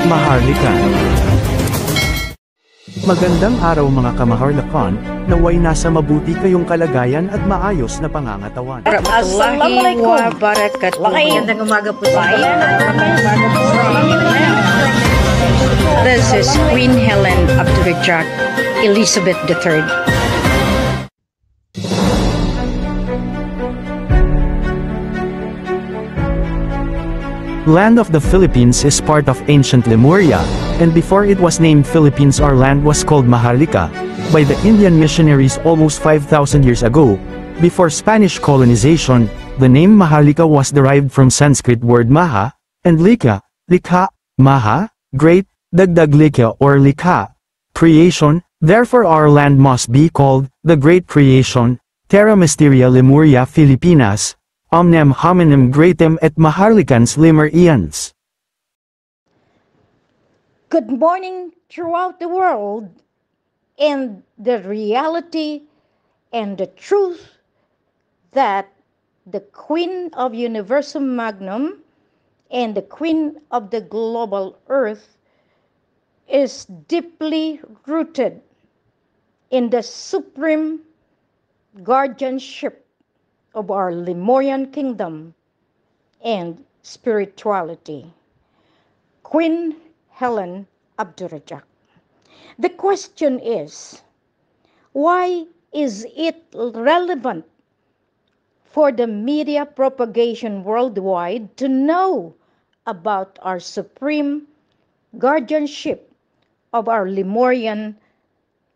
Maharlika. Magandang araw mga kamaharlakan, naway nasa mabuti kayong kalagayan at maayos na pangangatawan. Assalamualaikum wabarakatuh. Magandang umaga po sa inyo. This is Queen Helen Abdurrahman Elizabeth III. Land of the Philippines is part of ancient Lemuria, and before it was named Philippines, our land was called Maharlika by the Indian missionaries almost 5,000 years ago. Before Spanish colonization, the name Maharlika was derived from Sanskrit word maha, and lika, likha, maha, great, dagdag likha or likha, creation. Therefore our land must be called the Great Creation, Terra Mysteria Lemuria Filipinas, omnem hominem gratem et Maharlicans lemur ians. Good morning throughout the world, and the reality and the truth that the Queen of Universum Magnum and the Queen of the global earth is deeply rooted in the supreme guardianship of our Lemurian kingdom and spirituality. Queen Helen Abdurrahman. The question is, why is it relevant for the media propagation worldwide to know about our supreme guardianship of our Lemurian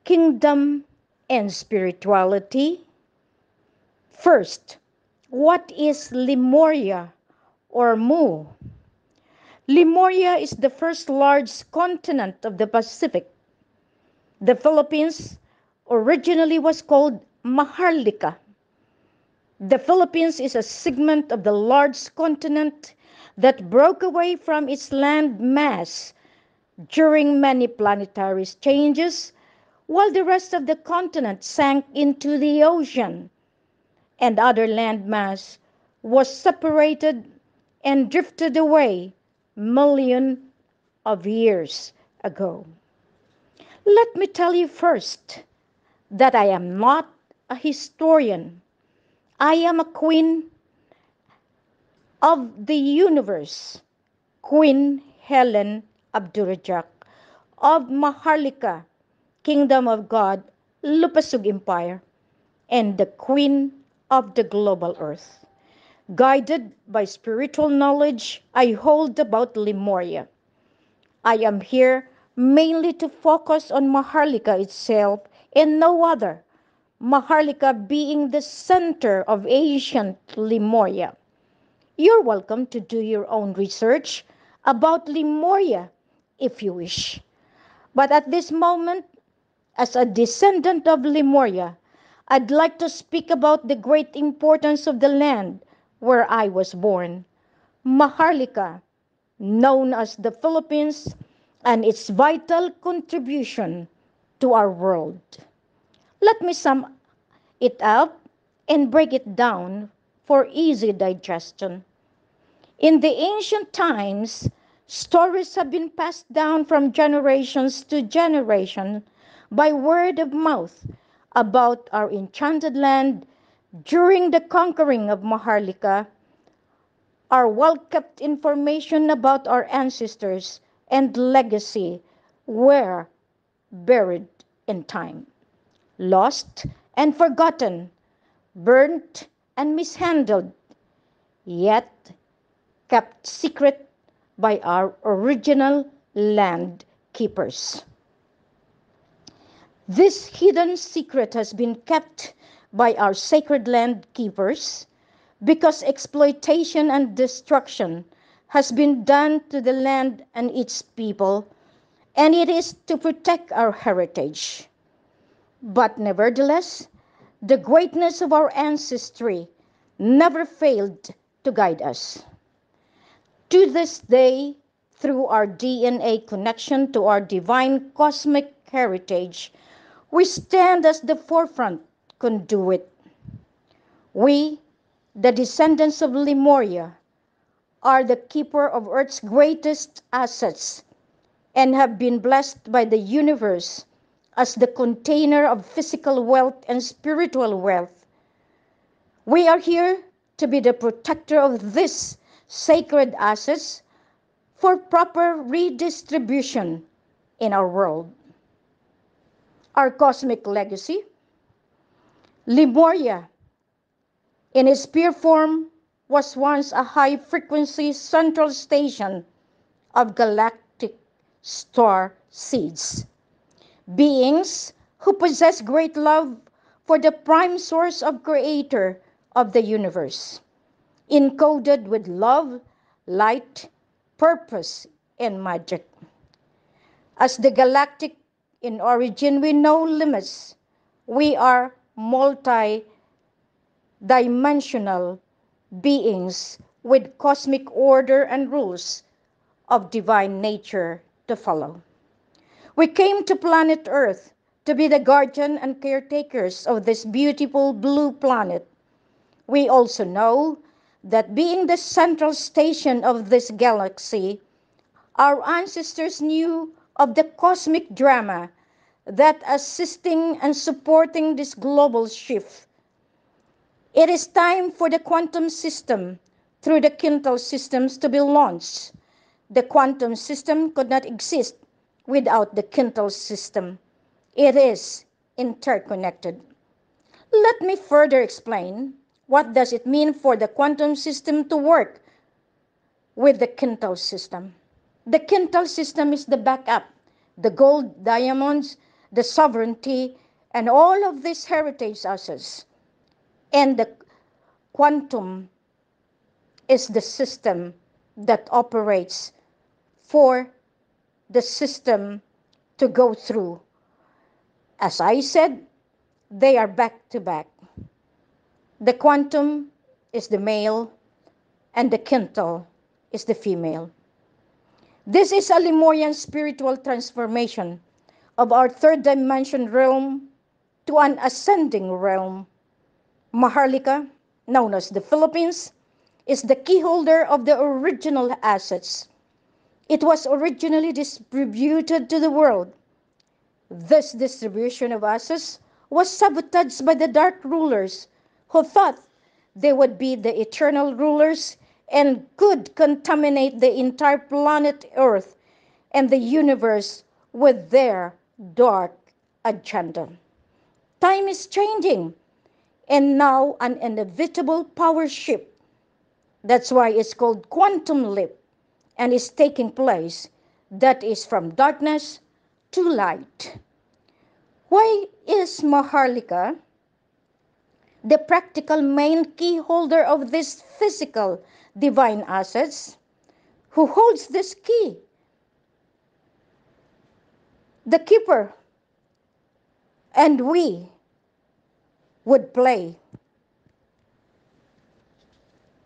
kingdom and spirituality? First, what is Lemuria or Mu? Lemuria is the first large continent of the Pacific. The Philippines originally was called Maharlika. The Philippines is a segment of the large continent that broke away from its land mass during many planetary changes, while the rest of the continent sank into the ocean, and other landmass was separated and drifted away millions of years ago. Let me tell you first that I am not a historian. I am a queen of the universe, Queen Helen Abdurrahman of Maharlika, Kingdom of God, Lupasug Empire, and the Queen of the global earth. Guided by spiritual knowledge I hold about Lemuria, I am here mainly to focus on Maharlika itself and no other, Maharlika being the center of ancient Lemuria. You're welcome to do your own research about Lemuria if you wish. But at this moment, as a descendant of Lemuria, I'd like to speak about the great importance of the land where I was born, Maharlika, known as the Philippines, and its vital contribution to our world. Let me sum it up and break it down for easy digestion. In the ancient times, stories have been passed down from generations to generation by word of mouth about our enchanted land during the conquering of Maharlika. Our well-kept information about our ancestors and legacy were buried in time, lost and forgotten, burnt and mishandled, yet kept secret by our original land keepers. This hidden secret has been kept by our sacred land keepers because exploitation and destruction has been done to the land and its people, and it is to protect our heritage. But nevertheless, the greatness of our ancestry never failed to guide us. To this day, through our DNA connection to our divine cosmic heritage, we stand as the forefront conduit. We, the descendants of Lemuria, are the keeper of Earth's greatest assets, and have been blessed by the universe as the container of physical wealth and spiritual wealth. We are here to be the protector of these sacred assets for proper redistribution in our world. Our cosmic legacy, Lemuria, in its pure form, was once a high-frequency central station of galactic star seeds, beings who possess great love for the prime source of creator of the universe, encoded with love, light, purpose, and magic. As the galactic in origin, we know limits. We are multi-dimensional beings with cosmic order and rules of divine nature to follow. We came to planet Earth to be the guardian and caretakers of this beautiful blue planet. We also know that being the central station of this galaxy, our ancestors knew of the cosmic drama that assisting and supporting this global shift. It is time for the quantum system through the quintal systems to be launched. The quantum system could not exist without the quintal system. It is interconnected. Let me further explain what does it mean for the quantum system to work with the quintal system. The quintal system is the backup, the gold, diamonds, the sovereignty, and all of these heritage assets. And the quantum is the system that operates for the system to go through. As I said, they are back to back. The quantum is the male and the quintal is the female. This is a Lemurian spiritual transformation of our third dimension realm to an ascending realm. Maharlika, known as the Philippines, is the keyholder of the original assets. It was originally distributed to the world. This distribution of assets was sabotaged by the dark rulers who thought they would be the eternal rulers and could contaminate the entire planet Earth and the universe with their dark agenda. Time is changing, and now an inevitable power shift. That's why it's called quantum leap and is taking place. That is from darkness to light. Why is Maharlika the practical main key holder of these physical divine assets? Who holds this key? The keeper and we would play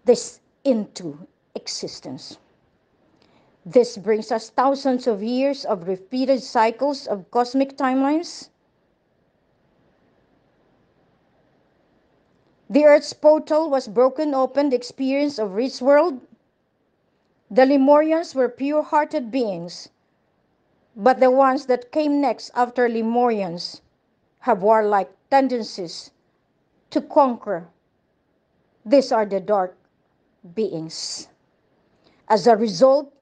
this into existence. This brings us thousands of years of repeated cycles of cosmic timelines. The Earth's portal was broken open, the experience of rich world. The Lemurians were pure-hearted beings, but the ones that came next after Lemurians have warlike tendencies to conquer. These are the dark beings. As a result,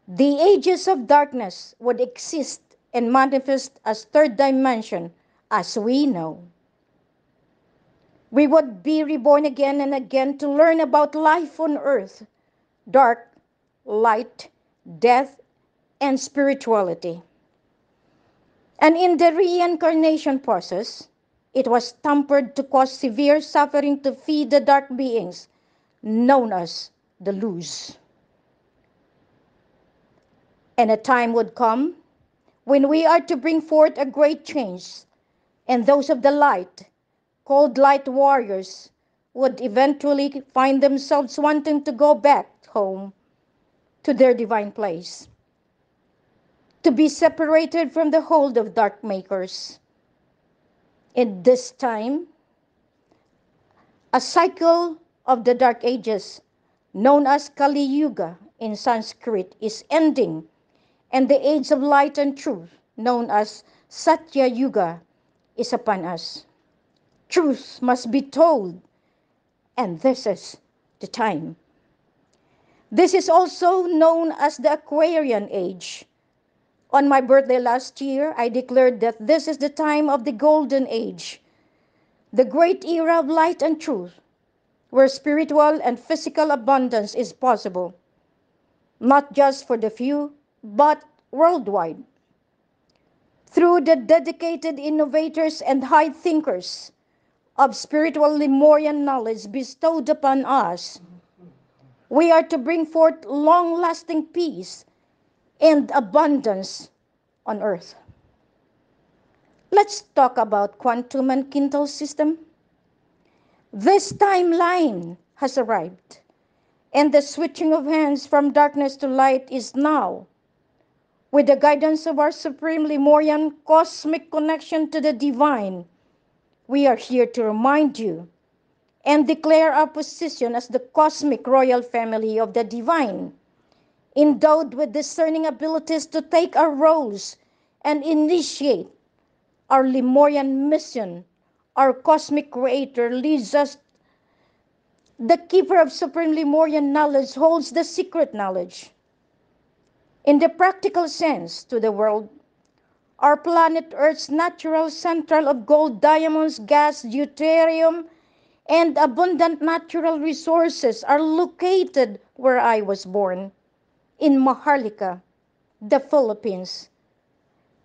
the ages of darkness would exist and manifest as third dimension as we know. We would be reborn again and again to learn about life on earth, dark, light, death, and spirituality. And in the reincarnation process, it was tempered to cause severe suffering to feed the dark beings, known as the Luz. And a time would come when we are to bring forth a great change, and those of the light, called light warriors, would eventually find themselves wanting to go back home to their divine place, to be separated from the hold of dark makers. In this time, a cycle of the dark ages, known as Kali Yuga in Sanskrit, is ending, and the age of light and truth, known as Satya Yuga, is upon us. Truth must be told, and this is the time. This is also known as the Aquarian Age. On my birthday last year, I declared that this is the time of the Golden Age, the great era of light and truth, where spiritual and physical abundance is possible, not just for the few, but worldwide. Through the dedicated innovators and high thinkers of spiritual Lemurian knowledge bestowed upon us, we are to bring forth long-lasting peace and abundance on earth. Let's talk about quantum and quintal system. This timeline has arrived, and the switching of hands from darkness to light is now. With the guidance of our supreme Lemurian cosmic connection to the divine, we are here to remind you and declare our position as the cosmic royal family of the divine, endowed with discerning abilities to take our roles and initiate our Lemurian mission. Our cosmic creator leads us. The keeper of supreme Lemurian knowledge holds the secret knowledge. In the practical sense to the world, our planet Earth's natural central of gold, diamonds, gas, deuterium, and abundant natural resources are located where I was born, in Maharlika, the Philippines,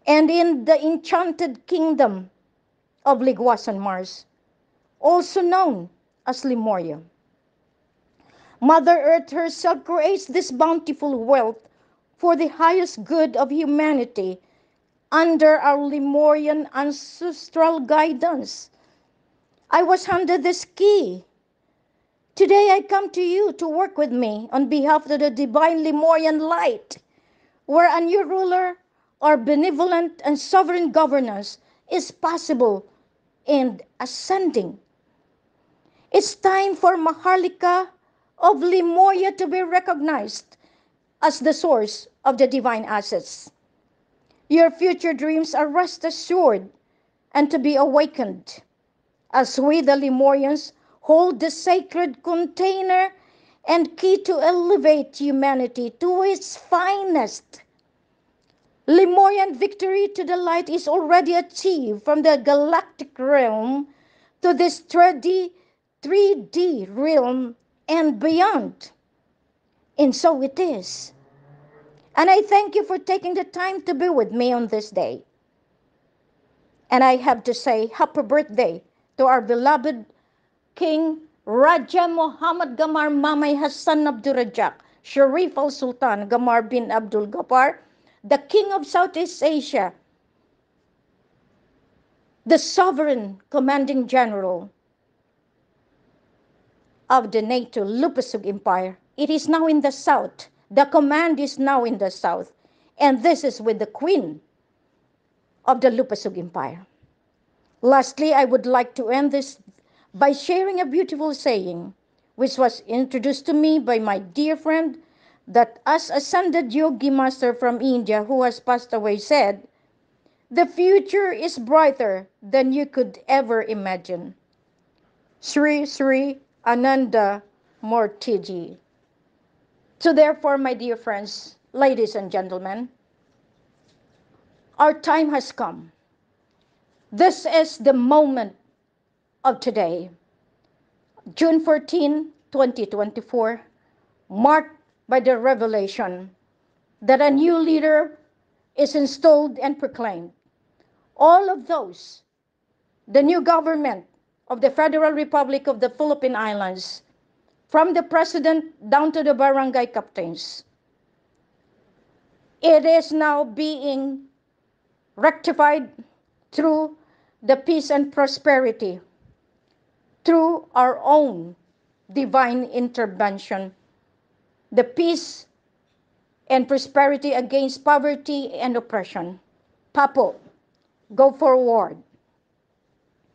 and in the enchanted kingdom of Liguasan Mars, also known as Lemuria. Mother Earth herself creates this bountiful wealth for the highest good of humanity under our Lemurian ancestral guidance. I was handed this key. Today I come to you to work with me on behalf of the divine Lemurian light, where a new ruler or benevolent and sovereign governance is possible and ascending. It's time for Maharlika of Lemuria to be recognized as the source of the divine assets. Your future dreams are rest assured and to be awakened, as we, the Lemurians, hold the sacred container and key to elevate humanity to its finest. Lemurian victory to the light is already achieved from the galactic realm to this 3D realm and beyond. And so it is. And I thank you for taking the time to be with me on this day. And I have to say happy birthday to our beloved King Raja Muhammad Gamar Mamay Hassan Abdurrajak, Sharif al-Sultan Gamar bin Abdul Ghaffar, the King of Southeast Asia, the sovereign commanding general of the NATO Lupasug Empire. It is now in the south. The command is now in the south. And this is with the Queen of the Lupasug Empire. Lastly, I would like to end this by sharing a beautiful saying, which was introduced to me by my dear friend, that as ascended yogi master from India who has passed away said, "The future is brighter than you could ever imagine." Sri Sri Ananda Murtiji. So therefore, my dear friends, ladies and gentlemen, our time has come. This is the moment of today, June 14, 2024, marked by the revelation that a new leader is installed and proclaimed. All of those, the new government of the Federal Republic of the Philippine Islands, from the president down to the barangay captains, it is now being rectified through the peace and prosperity, through our own divine intervention, the peace and prosperity against poverty and oppression. Papo, go forward.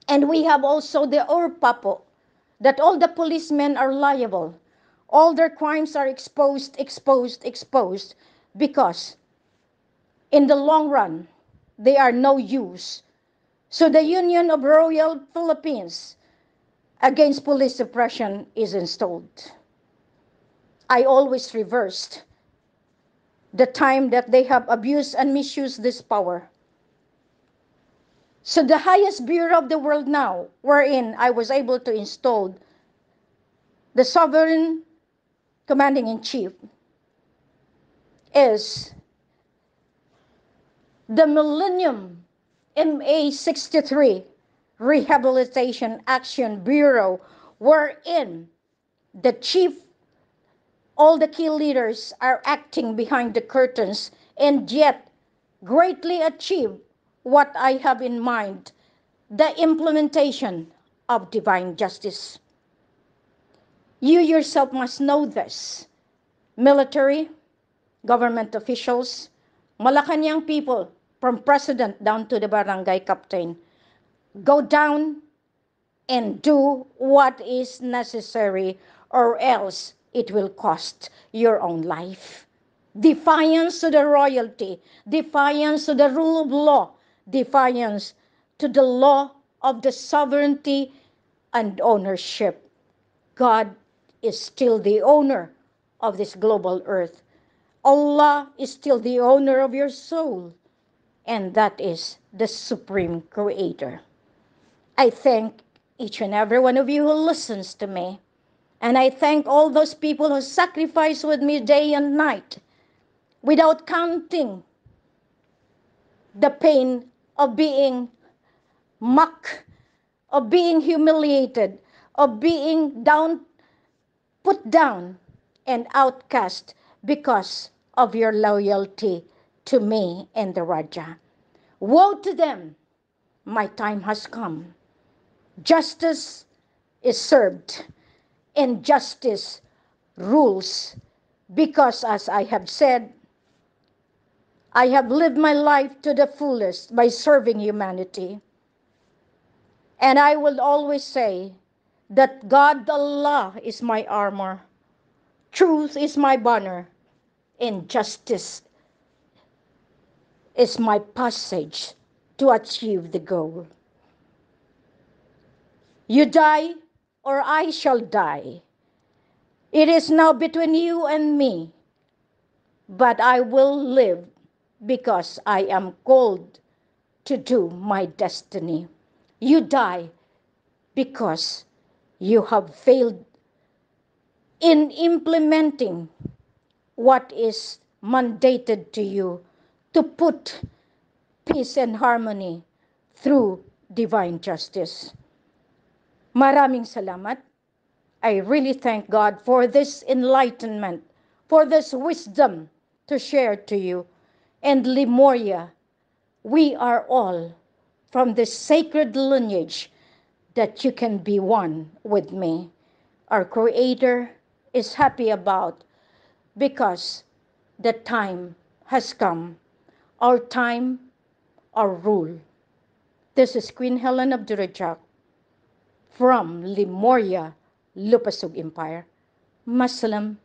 And we have also the Papo, that all the policemen are liable. All their crimes are exposed, because In the long run, they are no use. So the Union of Royal Philippines against police suppression is installed. I always reversed the time that they have abused and misused this power. So the highest bureau of the world now, wherein I was able to install the sovereign commanding in chief, is the Millennium MA63 Rehabilitation Action Bureau, wherein the chief, all the key leaders are acting behind the curtains and yet greatly achieve what I have in mind, the implementation of divine justice. You yourself must know this. Military, government officials, Malacanang people, from president down to the barangay captain, go down and do what is necessary, or else it will cost your own life. Defiance to the royalty, defiance to the rule of law, defiance to the law of the sovereignty and ownership. God is still the owner of this global earth. Allah is still the owner of your soul, and that is the supreme creator. I thank each and every one of you who listens to me, and I thank all those people who sacrifice with me day and night without counting the pain of being mocked, of being humiliated, of being put down and outcast because of your loyalty to me and the Raja. Woe to them! My time has come. Justice is served and justice rules, because as I have said, I have lived my life to the fullest by serving humanity. And I will always say that God Allah is my armor, truth is my banner, and justice is my passage to achieve the goal. You die or I shall die. It is now between you and me, but I will live because I am called to do my destiny. You die because you have failed in implementing what is mandated to you to put peace and harmony through divine justice. Maraming salamat. I really thank God for this enlightenment, for this wisdom to share to you. And Lemuria, we are all from this sacred lineage that you can be one with me. Our Creator is happy about, because the time has come. Our time, our rule. This is Queen Helen of Durajak from Lemuria, Lupasug Empire. Masalam.